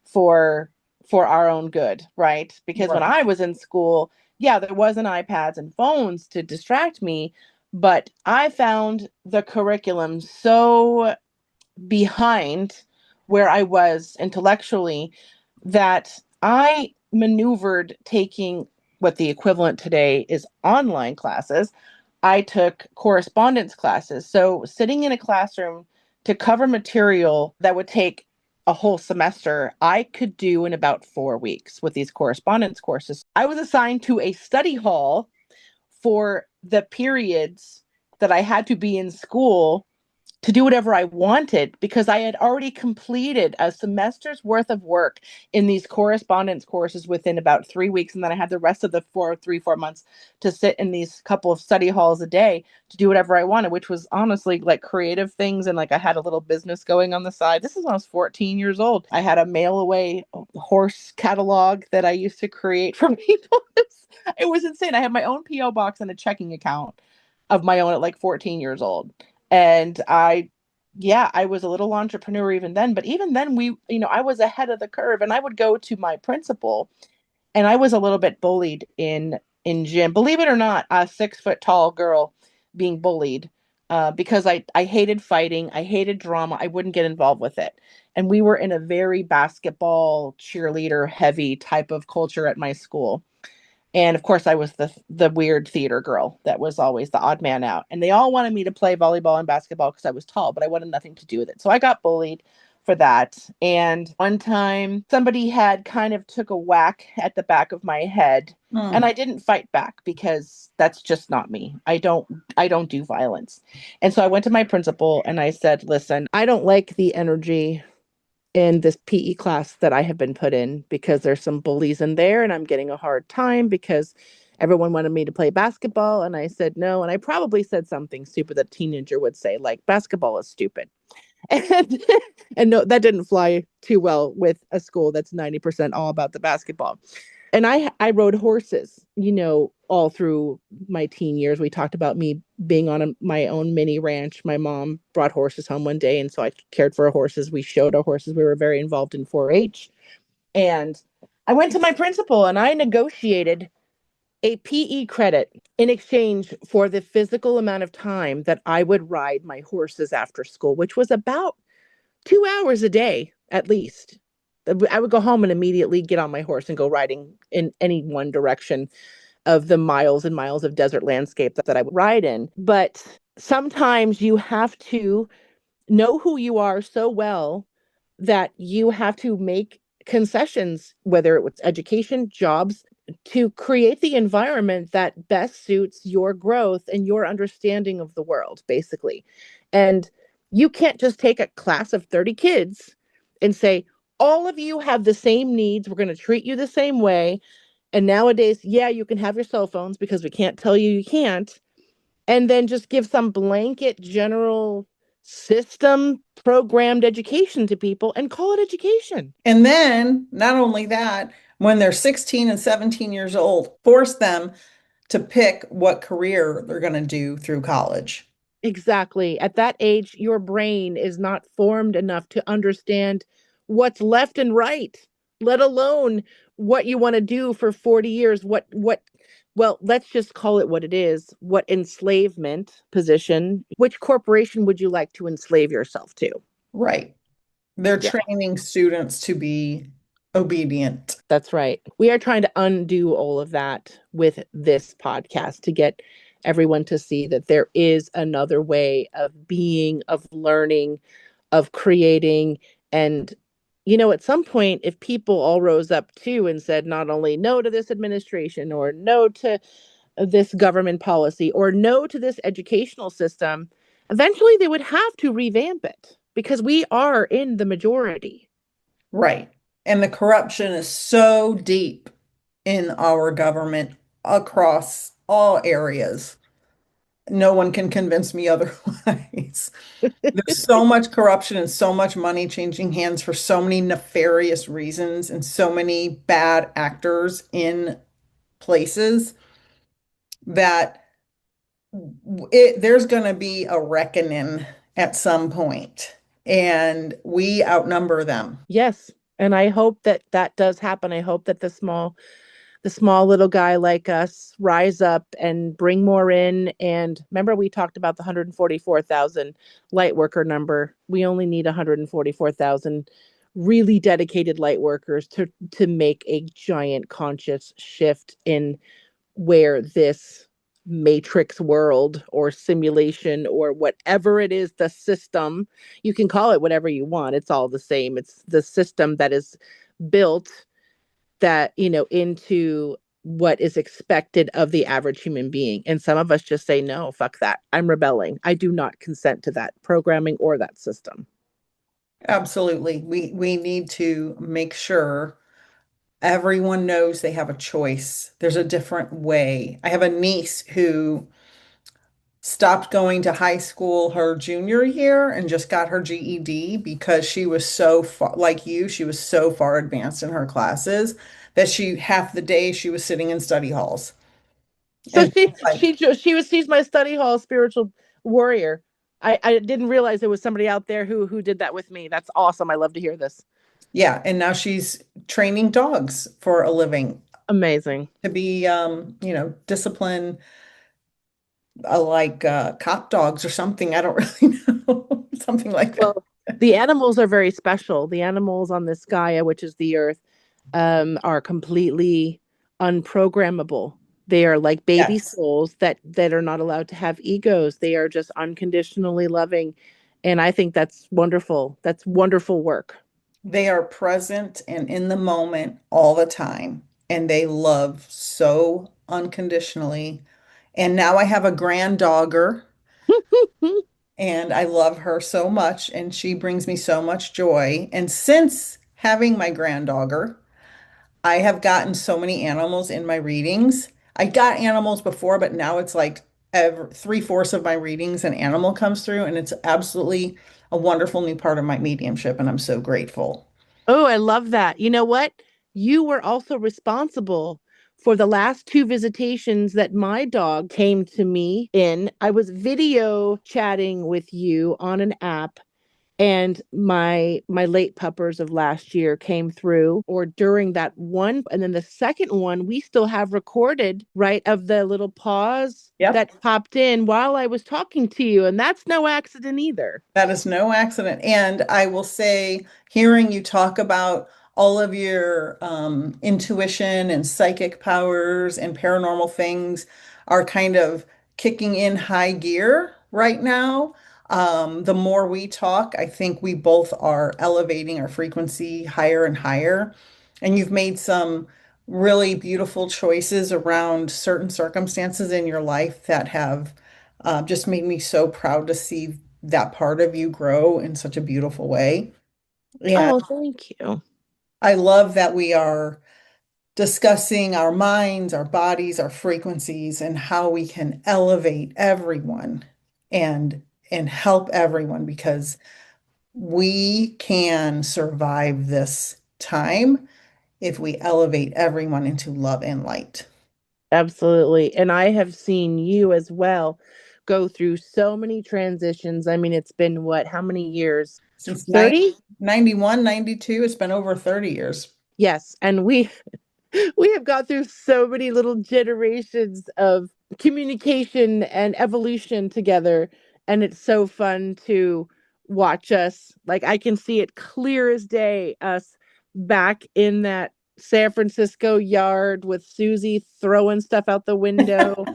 for our own good, right? Because when Right. I was in school, yeah, there wasn't iPads and phones to distract me, but I found the curriculum so behind where I was intellectually that I maneuvered taking what the equivalent today is online classes. I took correspondence classes. So sitting in a classroom to cover material that would take a whole semester, I could do in about 4 weeks with these correspondence courses. I was assigned to a study hall for the periods that I had to be in school to do whatever I wanted because I had already completed a semester's worth of work in these correspondence courses within about 3 weeks. And then I had the rest of the 4 months to sit in these couple of study halls a day to do whatever I wanted, which was honestly like creative things. And like I had a little business going on the side. This is when I was 14 years old. I had a mail away horse catalog that I used to create for people. It was insane. I had my own P.O. box and a checking account of my own at like 14 years old. And yeah, I was a little entrepreneur even then, but even then I was ahead of the curve and I would go to my principal and I was a little bit bullied in gym. Believe it or not, a 6 foot tall girl being bullied because I hated fighting. I hated drama. I wouldn't get involved with it. And we were in a very basketball cheerleader heavy type of culture at my school. And of course, I was the weird theater girl that was always the odd man out. And they all wanted me to play volleyball and basketball because I was tall, but I wanted nothing to do with it. So I got bullied for that. And one time somebody had kind of took a whack at the back of my head and Hmm. I didn't fight back because that's just not me. I don't do violence. And so I went to my principal and I said, "Listen, I don't like the energy in this PE class that I have been put in because there's some bullies in there and I'm getting a hard time because everyone wanted me to play basketball." And I said no. And I probably said something stupid that a teenager would say, like, basketball is stupid. And and no, that didn't fly too well with a school that's 90% all about the basketball. And I rode horses, all through my teen years. We talked about me being on my own mini ranch. My mom brought horses home one day, and so I cared for our horses. We showed our horses. We were very involved in 4-H. And I went to my principal and I negotiated a PE credit in exchange for the physical amount of time that I would ride my horses after school, which was about 2 hours a day at least. I would go home and immediately get on my horse and go riding in any one direction of the miles and miles of desert landscape that I would ride in. But sometimes you have to know who you are so well that you have to make concessions, whether it was education, jobs, to create the environment that best suits your growth and your understanding of the world, basically. And you can't just take a class of 30 kids and say, all of you have the same needs. We're going to treat you the same way. And nowadays, yeah, you can have your cell phones because we can't tell you you can't. And then just give some blanket general system programmed education to people and call it education. And then, not only that, when they're 16 and 17 years old, force them to pick what career they're going to do through college. Exactly. At that age, your brain is not formed enough to understand what's left and right, let alone what you want to do for 40 years. Well, let's just call it what it is. What enslavement position, which corporation would you like to enslave yourself to? Right. They're Yeah, training students to be obedient. that's right. We are trying to undo all of that with this podcast to get everyone to see that there is another way of being, of learning, of creating. And, at some point, if people all rose up too and said not only no to this administration or no to this government policy or no to this educational system, eventually they would have to revamp it because we are in the majority. Right. And the corruption is so deep in our government across all areas. No one can convince me otherwise. There's so much corruption and so much money changing hands for so many nefarious reasons and so many bad actors in places that there's going to be a reckoning at some point, and we outnumber them. Yes. And I hope that that does happen. I hope that the small little guy like us rise up and bring more in. And remember, we talked about the 144,000 light worker number. We only need 144,000 really dedicated light workers to make a giant conscious shift in where this matrix world or simulation or whatever it is, the system, you can call it whatever you want. It's all the same. It's the system that is built that into what is expected of the average human being. And some of us just say, no, fuck that, I'm rebelling, I do not consent to that programming or that system. Absolutely. We need to make sure everyone knows they have a choice. There's a different way. I have a niece who stopped going to high school her junior year and just got her GED because she was so far, like you, she was so far advanced in her classes that half the day she was sitting in study halls. So And she like, she she's my study hall spiritual warrior. I didn't realize there was somebody out there who did that with me. That's awesome. I love to hear this. yeah, and now she's training dogs for a living Amazing. to be, discipline, like cop dogs or something. I don't really know, something like that. Well, the animals are very special. The animals on this Gaia, which is the earth, are completely unprogrammable. They are like baby Yes, souls that are not allowed to have egos. They are just unconditionally loving. And I think that's wonderful. That's wonderful work. they are present and in the moment all the time, and they love so unconditionally. And now I have a grand dogger, and I love her so much, and she brings me so much joy. And since having my grand dogger, I have gotten so many animals in my readings. I got animals before, but now it's like three-fourths of my readings, an animal comes through, and it's absolutely a wonderful new part of my mediumship, and I'm so grateful. Oh, I love that. You know what? You were also responsible for the last two visitations that my dog came to me in, I was video chatting with you on an app, and my late puppers of last year came through, or during that one, and then the second one we still have recorded, right, of the little pause Yep. that popped in while I was talking to you, and that's no accident either. That is no accident. And I will say, hearing you talk about all of your intuition and psychic powers and paranormal things are kind of kicking in high gear right now. The more we talk, I think we both are elevating our frequency higher and higher. And you've made some really beautiful choices around certain circumstances in your life that have just made me so proud to see that part of you grow in such a beautiful way. And Oh, thank you. I love that we are discussing our minds, our bodies, our frequencies, and how we can elevate everyone and help everyone because we can survive this time if we elevate everyone into love and light. Absolutely. And I have seen you as well go through so many transitions. I mean, it's been what, how many years? Since 30? 91, 92, it's been over 30 years. Yes. And we have gone through so many little generations of communication and evolution together, and it's so fun to watch us. Like, I can see it clear as day, us back in that San Francisco yard with Susie throwing stuff out the window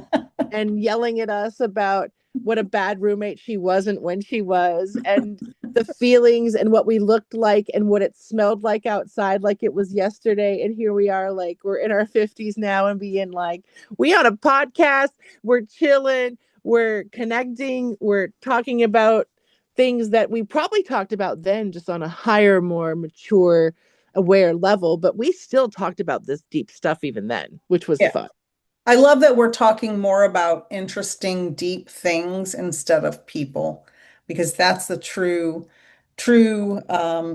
and yelling at us about what a bad roommate she wasn't when she was, and the feelings and what we looked like and what it smelled like outside like it was yesterday. And here we are, like, we're in our 50s now and being like, we on a podcast, we're chilling, we're connecting, we're talking about things that we probably talked about then, just on a higher, more mature, aware level, but we still talked about this deep stuff even then, which was Yeah. fun. I love that we're talking more about interesting, deep things instead of people, because that's the true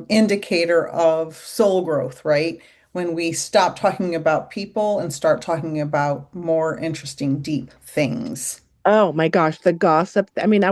indicator of soul growth, right? When we stop talking about people and start talking about more interesting, deep things. Oh my gosh, the gossip. I mean,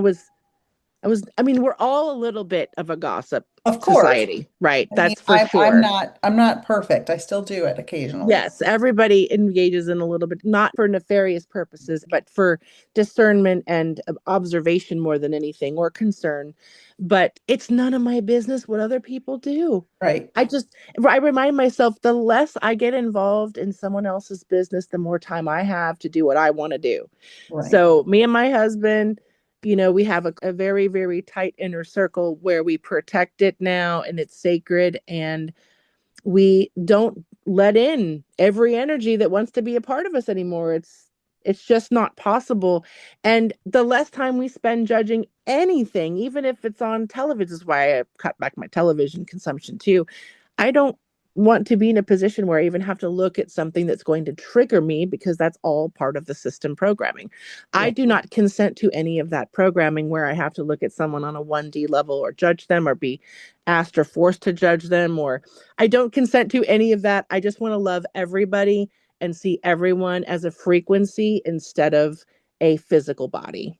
we're all a little bit of a gossip Of course. society, right? I mean, That's for sure. I'm not perfect. I still do it occasionally. Yes, everybody engages in a little bit, not for nefarious purposes, but for discernment and observation more than anything, or concern. But it's none of my business what other people do. Right. I remind myself, the less I get involved in someone else's business, the more time I have to do what I want to do. Right. So, me and my husband, we have a very, very tight inner circle where we protect it now, and it's sacred. And we don't let in every energy that wants to be a part of us anymore. It's just not possible. And the less time we spend judging anything, even if it's on television, is why I cut back my television consumption too. I don't want to be in a position where I even have to look at something that's going to trigger me, because that's all part of the system programming. I Yeah. do not consent to any of that programming where I have to look at someone on a 1D level or judge them or be asked or forced to judge them, or I don't consent to any of that. I just want to love everybody and see everyone as a frequency instead of a physical body.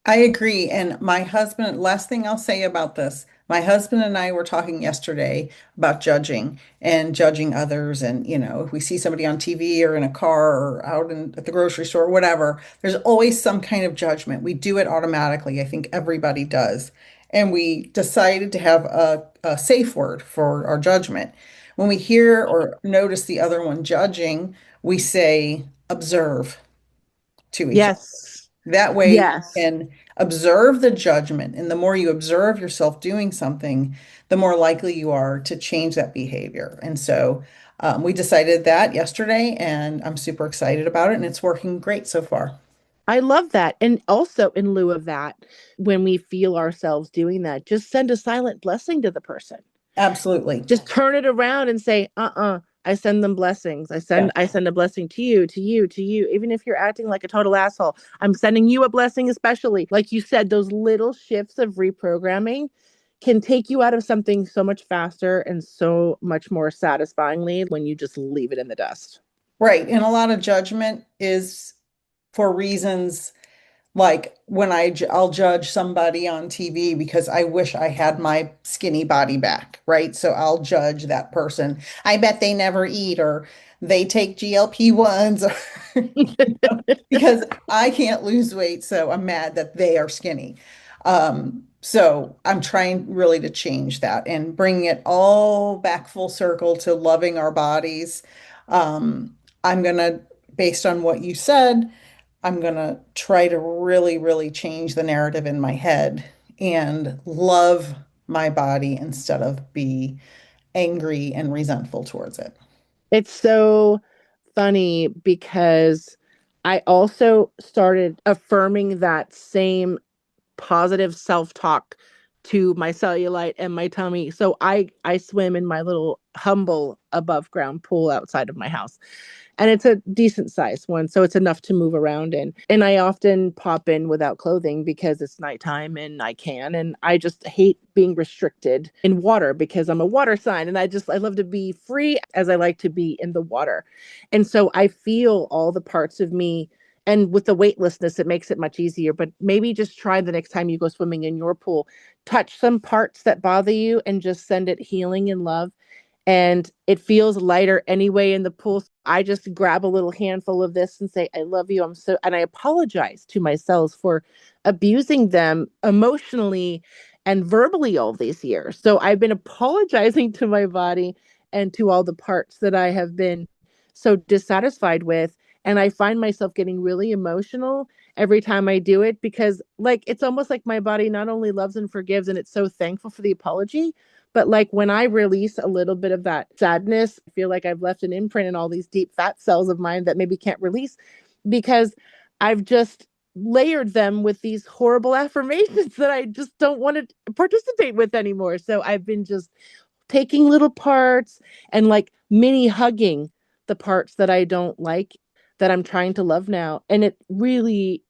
I agree. And my husband, last thing I'll say about this, my husband and I were talking yesterday about judging and judging others. And, if we see somebody on TV or in a car or out at the grocery store, or whatever, there's always some kind of judgment. We do it automatically. I think everybody does. And we decided to have a safe word for our judgment. When we hear or notice the other one judging, we say, observe to each other. Yes. That way you Yes. can observe the judgment. And the more you observe yourself doing something, the more likely you are to change that behavior. And so we decided that yesterday, and I'm super excited about it. And it's working great so far. I love that. And also, in lieu of that, when we feel ourselves doing that, just send a silent blessing to the person. Absolutely. Just turn it around and say, I send them blessings. Yeah. I send a blessing to you, to you, to you. Even if you're acting like a total asshole, I'm sending you a blessing, especially. Like you said, those little shifts of reprogramming can take you out of something so much faster and so much more satisfyingly when you just leave it in the dust. Right. And a lot of judgment is for reasons like when I'll judge somebody on TV because I wish I had my skinny body back, right? So I'll judge that person. I bet they never eat or they take GLP-1s or because I can't lose weight, so I'm mad that they are skinny. So I'm trying really to change that and bring it all back full circle to loving our bodies. I'm gonna, based on what you said, I'm gonna try to really, really change the narrative in my head and love my body instead of be angry and resentful towards it. It's so funny because I also started affirming that same positive self-talk to my cellulite and my tummy. So I swim in my little humble above ground pool outside of my house. And it's a decent sized one, so it's enough to move around in. And I often pop in without clothing because it's nighttime and I can. And I just hate being restricted in water because I'm a water sign and I love to be free as I like to be in the water. And so I feel all the parts of me. And with the weightlessness, it makes it much easier. But maybe just try the next time you go swimming in your pool, touch some parts that bother you and just send it healing and love, and it feels lighter anyway in the pool. I just grab a little handful of this and say, I love you. And I apologize to my cells for abusing them emotionally and verbally all these years. So I've been apologizing to my body and to all the parts that I have been so dissatisfied with. And I find myself getting really emotional every time I do it because, like, it's almost like my body not only loves and forgives and it's so thankful for the apology, but like when I release a little bit of that sadness, I feel like I've left an imprint in all these deep fat cells of mine that maybe can't release because I've just layered them with these horrible affirmations that I just don't want to participate with anymore. So I've been just taking little parts and like mini hugging the parts that I don't like that I'm trying to love now. And it really,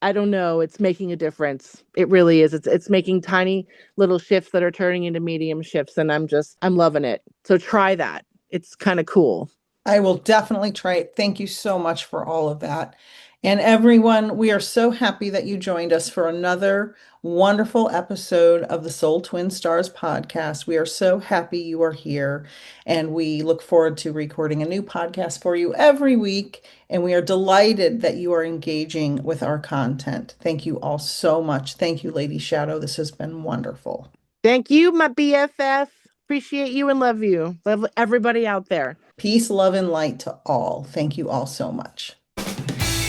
I don't know, it's making a difference. It really is. It's making tiny little shifts that are turning into medium shifts and I'm loving it. So try that. It's kind of cool. I will definitely try it. Thank you so much for all of that. And everyone, we are so happy that you joined us for another wonderful episode of the Soul Twin Stars podcast. We are so happy you are here, and we look forward to recording a new podcast for you every week. And we are delighted that you are engaging with our content. Thank you all so much. Thank you, Lady Shadow. This has been wonderful. Thank you, my BFF. Appreciate you and love you. Love everybody out there. Peace, love, and light to all. Thank you all so much.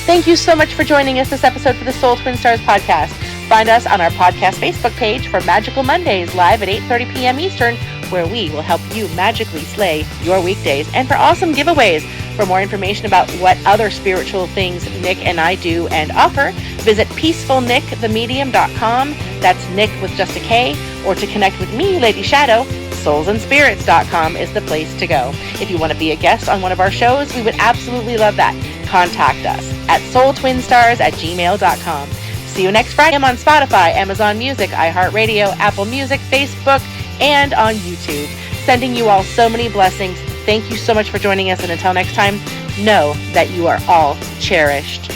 Thank you so much for joining us this episode for the Soul Twin Stars podcast. Find us on our podcast Facebook page for Magical Mondays live at 8:30 p.m. Eastern, where we will help you magically slay your weekdays, and for awesome giveaways. For more information about what other spiritual things Nik and I do and offer, visit peacefulnikthemedium.com. That's Nik with just a K. Or to connect with me, Lady Shadow, soulsandspirits.com is the place to go. If you want to be a guest on one of our shows, we would absolutely love that. Contact us at soultwinstars@gmail.com. See you next Friday. I'm on Spotify, Amazon Music, iHeartRadio, Apple Music, Facebook, and on YouTube. Sending you all so many blessings. Thank you so much for joining us, and until next time, know that you are all cherished.